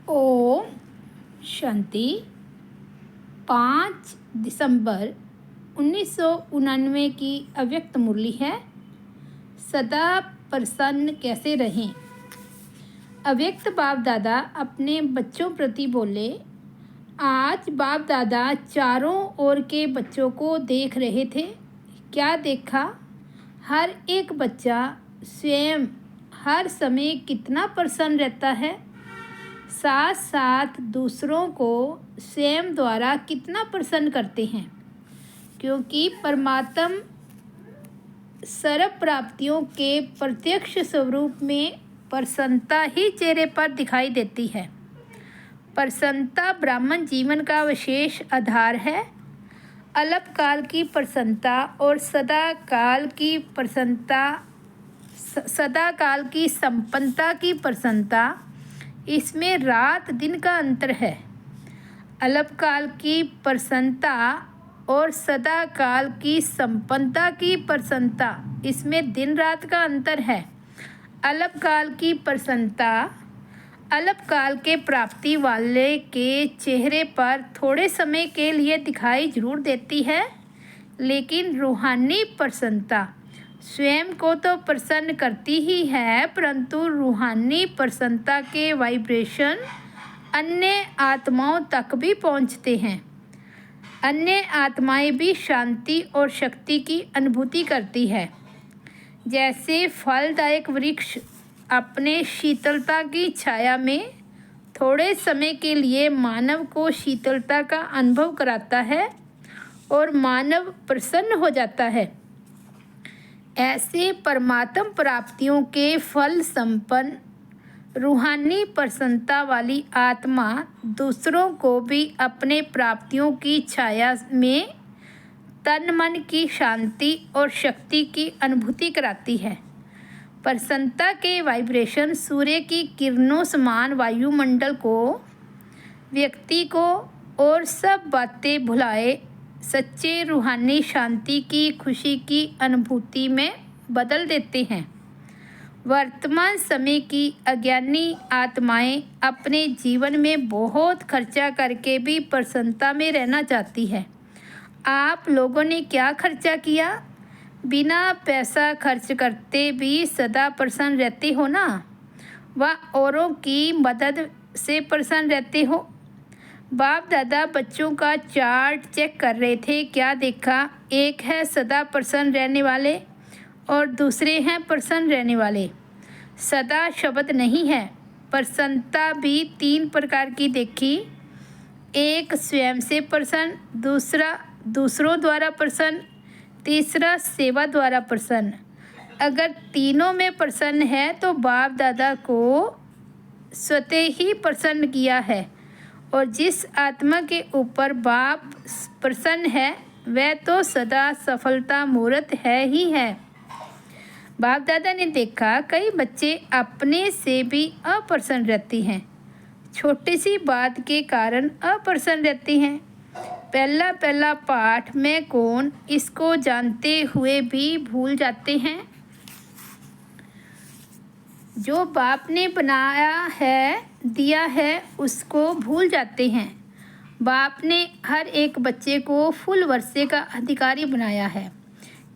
ओम शांति। 5 दिसंबर 1999 की अव्यक्त मुरली है। सदा प्रसन्न कैसे रहें। अव्यक्त बाप दादा अपने बच्चों प्रति बोले। आज बाप दादा चारों ओर के बच्चों को देख रहे थे। क्या देखा? हर एक बच्चा स्वयं हर समय कितना प्रसन्न रहता है, साथ साथ दूसरों को स्वयं द्वारा कितना प्रसन्न करते हैं, क्योंकि परमात्म सर्व प्राप्तियों के प्रत्यक्ष स्वरूप में प्रसन्नता ही चेहरे पर दिखाई देती है। प्रसन्नता ब्राह्मण जीवन का विशेष आधार है। अल्पकाल की प्रसन्नता और सदा काल की प्रसन्नता, सदा काल की संपन्नता की प्रसन्नता, इसमें रात दिन का अंतर है। अल्पकाल की प्रसन्नता और सदा काल की संपन्नता की प्रसन्नता, इसमें दिन रात का अंतर है। अल्पकाल की प्रसन्नता अल्पकाल के प्राप्ति वाले के चेहरे पर थोड़े समय के लिए दिखाई जरूर देती है, लेकिन रूहानी प्रसन्नता स्वयं को तो प्रसन्न करती ही है, परंतु रूहानी प्रसन्नता के वाइब्रेशन अन्य आत्माओं तक भी पहुंचते हैं। अन्य आत्माएं भी शांति और शक्ति की अनुभूति करती है। जैसे फलदायक वृक्ष अपने शीतलता की छाया में थोड़े समय के लिए मानव को शीतलता का अनुभव कराता है और मानव प्रसन्न हो जाता है, ऐसे परमात्म प्राप्तियों के फल संपन्न रूहानी प्रसन्नता वाली आत्मा दूसरों को भी अपने प्राप्तियों की छाया में तन मन की शांति और शक्ति की अनुभूति कराती है। प्रसन्नता के वाइब्रेशन सूर्य की किरणों समान वायुमंडल को, व्यक्ति को और सब बातें भुलाए सच्चे रूहानी शांति की खुशी की अनुभूति में बदल देते हैं। वर्तमान समय की अज्ञानी आत्माएं अपने जीवन में बहुत खर्चा करके भी प्रसन्नता में रहना चाहती है। आप लोगों ने क्या खर्चा किया? बिना पैसा खर्च करते भी सदा प्रसन्न रहते हो ना? व औरों की मदद से प्रसन्न रहते हो। बाप दादा बच्चों का चार्ट चेक कर रहे थे। क्या देखा? एक है सदा प्रसन्न रहने वाले और दूसरे हैं प्रसन्न रहने वाले। सदा शब्द नहीं है। प्रसन्नता भी 3 प्रकार की देखी। एक स्वयं से प्रसन्न, दूसरा दूसरों द्वारा प्रसन्न, तीसरा सेवा द्वारा प्रसन्न। अगर तीनों में प्रसन्न है तो बाप दादा को स्वतः ही प्रसन्न किया है, और जिस आत्मा के ऊपर बाप प्रसन्न है वह तो सदा सफलता मूर्त है ही है। बाप दादा ने देखा कई बच्चे अपने से भी अप्रसन्न रहते हैं, छोटी सी बात के कारण अप्रसन्न रहते हैं। पहला पाठ मैं कौन, इसको जानते हुए भी भूल जाते हैं। जो बाप ने बनाया है, दिया है, उसको भूल जाते हैं। बाप ने हर एक बच्चे को फुल वर्षे का अधिकारी बनाया है।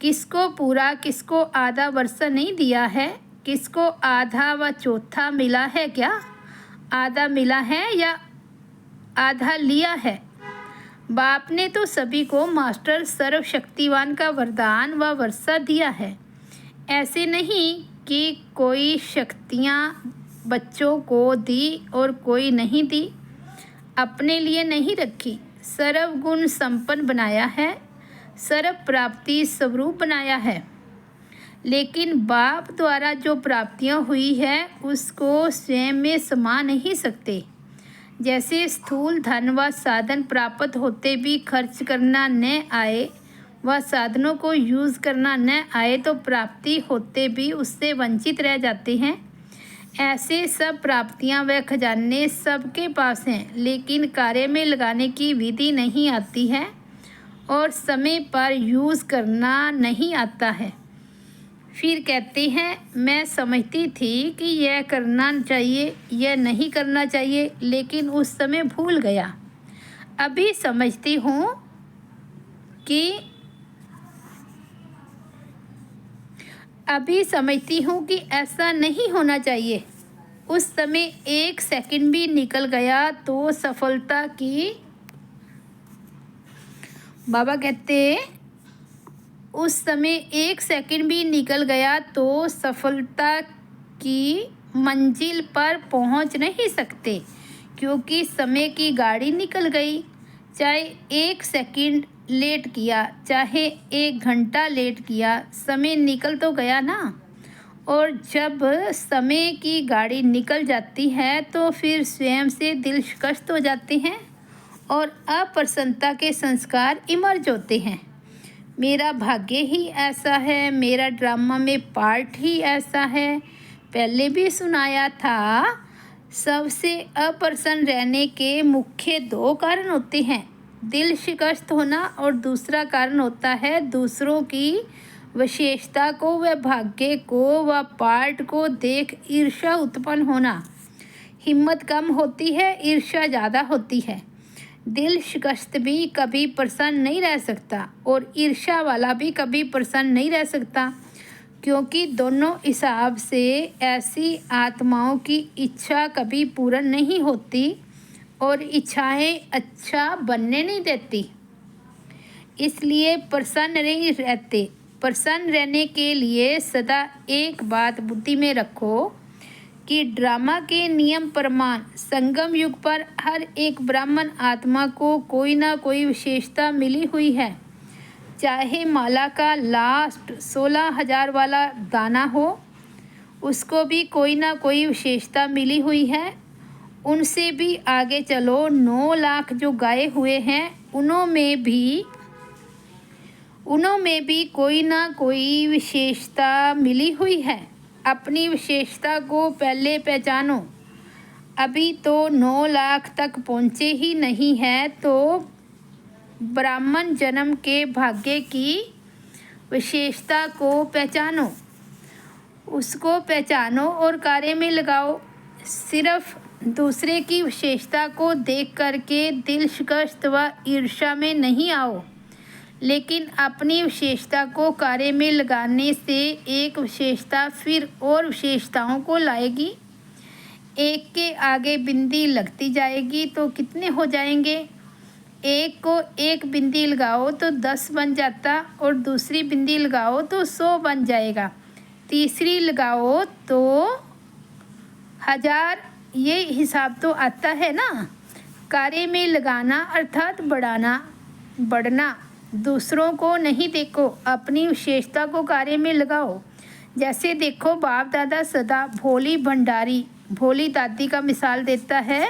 किसको पूरा किसको आधा वर्षा नहीं दिया है। किसको आधा व चौथा मिला है? क्या आधा मिला है या आधा लिया है? बाप ने तो सभी को मास्टर सर्वशक्तिवान का वरदान व वर्षा दिया है। ऐसे नहीं कि कोई शक्तियाँ बच्चों को दी और कोई नहीं दी, अपने लिए नहीं रखी। सर्व गुण संपन्न बनाया है, सर्व प्राप्ति स्वरूप बनाया है। लेकिन बाप द्वारा जो प्राप्तियाँ हुई है उसको स्वयं में समा नहीं सकते। जैसे स्थूल धन व साधन प्राप्त होते भी खर्च करना न आए व साधनों को यूज़ करना न आए तो प्राप्ति होते भी उससे वंचित रह जाते हैं। ऐसे सब प्राप्तियां व खजाने सबके पास हैं, लेकिन कार्य में लगाने की विधि नहीं आती है और समय पर यूज़ करना नहीं आता है। फिर कहते हैं, मैं समझती थी कि यह करना चाहिए, यह नहीं करना चाहिए, लेकिन उस समय भूल गया। अभी समझती हूँ कि ऐसा नहीं होना चाहिए। उस समय 1 सेकंड भी निकल गया तो सफलता की बाबा कहते, उस समय 1 सेकंड भी निकल गया तो सफलता की मंजिल पर पहुंच नहीं सकते, क्योंकि समय की गाड़ी निकल गई। चाहे 1 सेकंड लेट किया, चाहे 1 घंटा लेट किया, समय निकल तो गया ना। और जब समय की गाड़ी निकल जाती है तो फिर स्वयं से दिल शिकस्त हो जाते हैं और अप्रसन्नता के संस्कार इमर्ज होते हैं। मेरा भाग्य ही ऐसा है, मेरा ड्रामा में पार्ट ही ऐसा है। पहले भी सुनाया था। सबसे अप्रसन्न रहने के मुख्य 2 कारण होते हैं, दिल शिकस्त होना और दूसरा कारण होता है दूसरों की विशेषता को व भाग्य को व पार्ट को देख ईर्ष्या उत्पन्न होना। हिम्मत कम होती है, ईर्ष्या ज़्यादा होती है। दिल शिकस्त भी कभी प्रसन्न नहीं रह सकता और ईर्ष्या वाला भी कभी प्रसन्न नहीं रह सकता, क्योंकि दोनों हिसाब से ऐसी आत्माओं की इच्छा कभी पूर्ण नहीं होती और इच्छाएं अच्छा बनने नहीं देती। इसलिए प्रसन्न नहीं रहते। प्रसन्न रहने के लिए सदा एक बात बुद्धि में रखो कि ड्रामा के नियम प्रमाण संगम युग पर हर एक ब्राह्मण आत्मा को कोई ना कोई विशेषता मिली हुई है। चाहे माला का लास्ट 16,000 वाला दाना हो, उसको भी कोई ना कोई विशेषता मिली हुई है। उनसे भी आगे चलो, 9 लाख जो गाए हुए हैं उनों में भी कोई ना कोई विशेषता मिली हुई है। अपनी विशेषता को पहले पहचानो। अभी तो 9 लाख तक पहुँचे ही नहीं है तो ब्राह्मण जन्म के भाग्य की विशेषता को पहचानो, उसको पहचानो और कार्य में लगाओ। सिर्फ दूसरे की विशेषता को देख करके दिल शिकस्त व ईर्ष्या में नहीं आओ, लेकिन अपनी विशेषता को कार्य में लगाने से एक विशेषता फिर और विशेषताओं को लाएगी। एक के आगे बिंदी लगती जाएगी तो कितने हो जाएंगे? एक को एक बिंदी लगाओ तो 10 बन जाता और दूसरी बिंदी लगाओ तो 100 बन जाएगा, तीसरी लगाओ तो 1000। ये हिसाब तो आता है ना। कार्य में लगाना अर्थात बढ़ना। दूसरों को नहीं देखो, अपनी विशेषता को कार्य में लगाओ। जैसे देखो, बाप दादा सदा भोली भंडारी, भोली दादी का मिसाल देता है।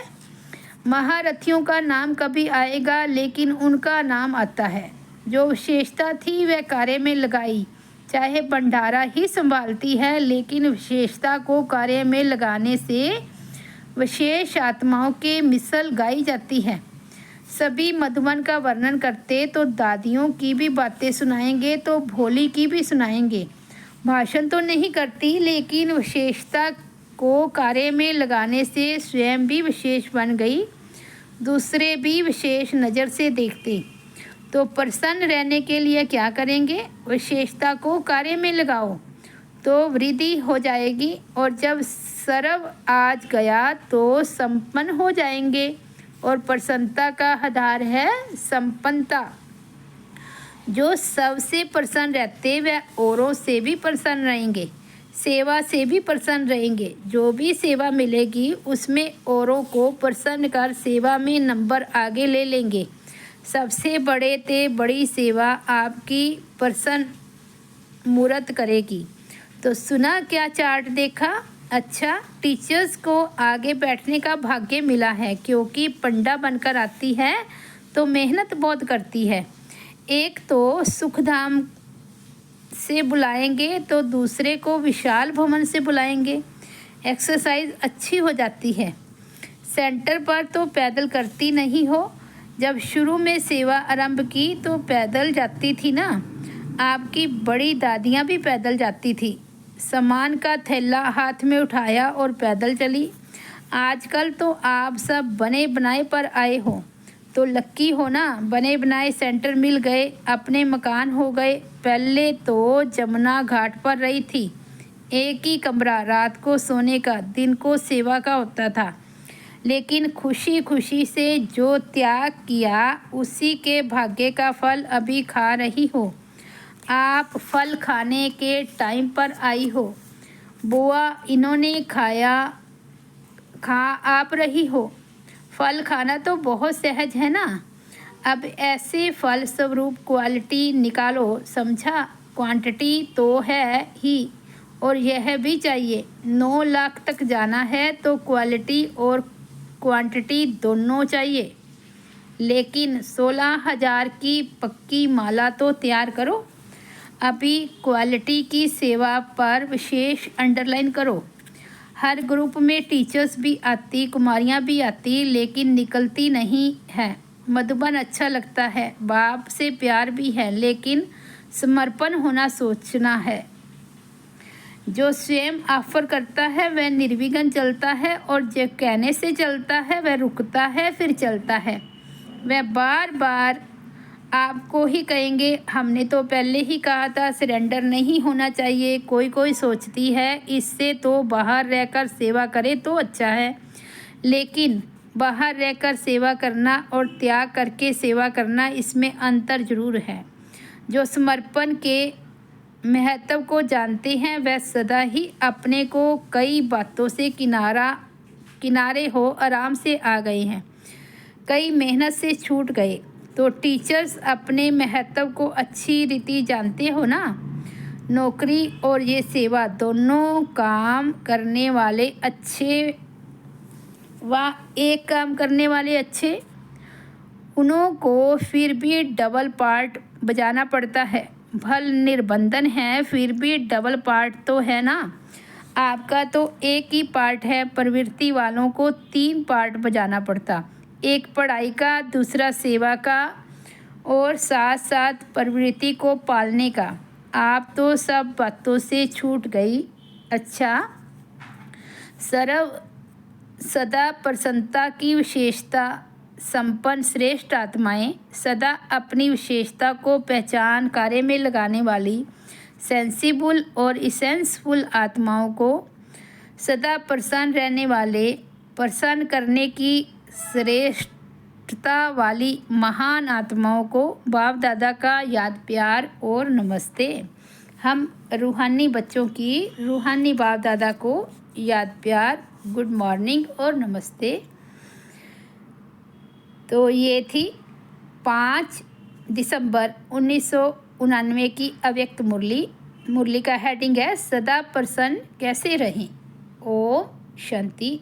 महारथियों का नाम कभी आएगा लेकिन उनका नाम आता है। जो विशेषता थी वह कार्य में लगाई। चाहे भंडारा ही संभालती है, लेकिन विशेषता को कार्य में लगाने से विशेष आत्माओं के मिसल गाई जाती है। सभी मधुबन का वर्णन करते तो दादियों की भी बातें सुनाएंगे तो भोली की भी सुनाएंगे। भाषण तो नहीं करती, लेकिन विशेषता को कार्य में लगाने से स्वयं भी विशेष बन गई, दूसरे भी विशेष नज़र से देखते। तो प्रसन्न रहने के लिए क्या करेंगे? विशेषता को कार्य में लगाओ तो वृद्धि हो जाएगी, और जब सर्व आज गया तो संपन्न हो जाएंगे। और प्रसन्नता का आधार है संपन्नता। जो सबसे प्रसन्न रहते वह औरों से भी प्रसन्न रहेंगे, सेवा से भी प्रसन्न रहेंगे। जो भी सेवा मिलेगी उसमें औरों को प्रसन्न कर सेवा में नंबर आगे ले लेंगे। सबसे बड़े ते बड़ी सेवा आपकी प्रसन्न मूर्त करेगी। तो सुना क्या चार्ट देखा? अच्छा, टीचर्स को आगे बैठने का भाग्य मिला है, क्योंकि पंडा बनकर आती है तो मेहनत बहुत करती है। एक तो सुखधाम से बुलाएंगे तो दूसरे को विशाल भवन से बुलाएंगे। एक्सरसाइज अच्छी हो जाती है। सेंटर पर तो पैदल करती नहीं हो। जब शुरू में सेवा आरंभ की तो पैदल जाती थी ना। आपकी बड़ी दादियाँ भी पैदल जाती थी। सामान का थैला हाथ में उठाया और पैदल चली। आजकल तो आप सब बने बनाए पर आए हो, तो लक्की हो ना। बने बनाए सेंटर मिल गए, अपने मकान हो गए। पहले तो जमुना घाट पर रही थी। एक ही कमरा, रात को सोने का, दिन को सेवा का होता था। लेकिन खुशी खुशी से जो त्याग किया, उसी के भाग्य का फल अभी खा रही हो। आप फल खाने के टाइम पर आई हो। बुआ, इन्होंने खा आप रही हो। फल खाना तो बहुत सहज है ना। अब ऐसे फल स्वरूप क्वालिटी निकालो, समझा। क्वांटिटी तो है ही, और यह भी चाहिए। 9 लाख तक जाना है तो क्वालिटी और क्वांटिटी दोनों चाहिए। लेकिन 16,000 की पक्की माला तो तैयार करो। अभी क्वालिटी की सेवा पर विशेष अंडरलाइन करो। हर ग्रुप में टीचर्स भी आती, कुमारियाँ भी आती, लेकिन निकलती नहीं है। मधुबन अच्छा लगता है, बाप से प्यार भी है, लेकिन समर्पण होना सोचना है। जो स्वयं ऑफर करता है वह निर्विघ्न चलता है, और जो कहने से चलता है वह रुकता है फिर चलता है। वह बार बार आपको ही कहेंगे, हमने तो पहले ही कहा था सरेंडर नहीं होना चाहिए। कोई कोई सोचती है इससे तो बाहर रहकर सेवा करे तो अच्छा है, लेकिन बाहर रहकर सेवा करना और त्याग करके सेवा करना, इसमें अंतर जरूर है। जो समर्पण के महत्व को जानते हैं वह सदा ही अपने को कई बातों से किनारे हो आराम से आ गए हैं, कई मेहनत से छूट गए। तो टीचर्स अपने महत्व को अच्छी रीति जानते हो ना। नौकरी और ये सेवा दोनों काम करने वाले अच्छे, एक काम करने वाले अच्छे, उन्हों को फिर भी डबल पार्ट बजाना पड़ता है। भल निर्बंधन है, फिर भी डबल पार्ट तो है ना। आपका तो एक ही पार्ट है, प्रवृत्ति वालों को 3 पार्ट बजाना पड़ता। एक पढ़ाई का, दूसरा सेवा का, और साथ साथ प्रवृत्ति को पालने का। आप तो सब बातों से छूट गई। अच्छा, सदा प्रसन्नता की विशेषता संपन्न श्रेष्ठ आत्माएं, सदा अपनी विशेषता को पहचान कार्य में लगाने वाली सेंसिबल और इसेंसफुल आत्माओं को, सदा प्रसन्न रहने वाले, प्रसन्न करने की श्रेष्ठता वाली महान आत्माओं को बाप दादा का याद प्यार और नमस्ते। हम रूहानी बच्चों की रूहानी बाप दादा को याद प्यार, गुड मॉर्निंग और नमस्ते। तो ये थी 5 दिसंबर 1999 की अव्यक्त मुरली। मुरली का हेडिंग है सदा प्रसन्न कैसे रहें। ओम शांति।